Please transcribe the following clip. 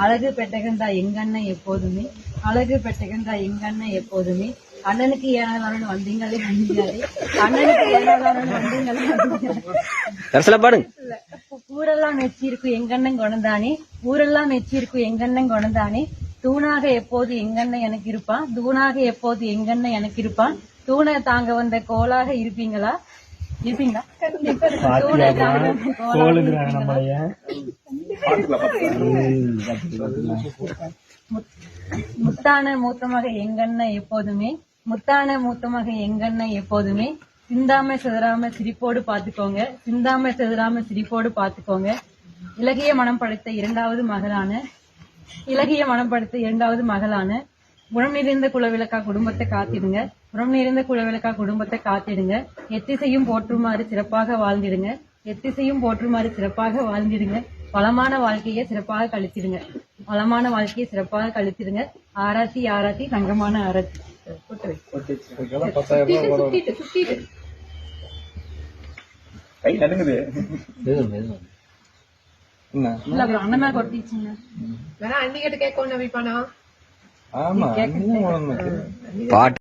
அழகு பெட்டகந்தா எங்கண்ணன் எப்போதுமே, அழகு பெட்டகந்தா எங்கண்ணன் எப்போதுமே, அண்ணனுக்கு ஏனாதாரன் வந்தீங்களே வந்தீங்களே, அண்ணனுக்கு ஏனாதாரன் வந்தீங்களே பாடுங்க. ஊரெல்லாம் மெச்சிருக்கும் எங்கண்ணன் குணந்தானே, ஊரெல்லாம் மெச்சிருக்கும் எங்கண்ணன் குணந்தானே, தூணாக எப்போது எங்கண்ணன் எனக்கு இருப்பான், தூணாக எப்போது எங்கண்ணன் எனக்கு இருப்பான், தூணை தாங்க வந்த கோலாக இருப்பீங்களா இருப்பீங்களா தூணை தாங்க வந்த கோலாக முத்தான மூத்தமாக எங்கண்ணன் எப்போதுமே, முத்தான மூத்தமாக எங்கண்ணன் எப்போதுமே, சிந்தாம சிதறாம சிரிப்போடு பாத்துக்கோங்க, சிந்தாம சிதறாம சிரிப்போடு பாத்துக்கோங்க, இலகிய மனம் படைத்த இரண்டாவது மகளான குணம் நிறைந்த குலவிளக்கா குடும்பத்தை காத்திடுங்க, குணம் நிறைந்த குலவிளக்கா குடும்பத்தை காத்திடுங்க, எத்திசையும் போற்றுமாறு சிறப்பாக வாழ்ந்திடுங்க, எத்திசையும் போற்றுமாறு சிறப்பாக வாழ்ந்திடுங்க, வளமான வாழ்க்கையை சிறப்பாக கழித்திடுங்க, வளமான வாழ்க்கையை சிறப்பாக கழித்திடுங்க, ஆராத்தி ஆராத்தி தங்கமான ஆராத்தி. கை நடுங்குது. அண்ணமா கொட்டிச்சுங்க. அன்னிக்கிட்ட கேட்க ஒண்ணு வைப்பானா? பாட்டு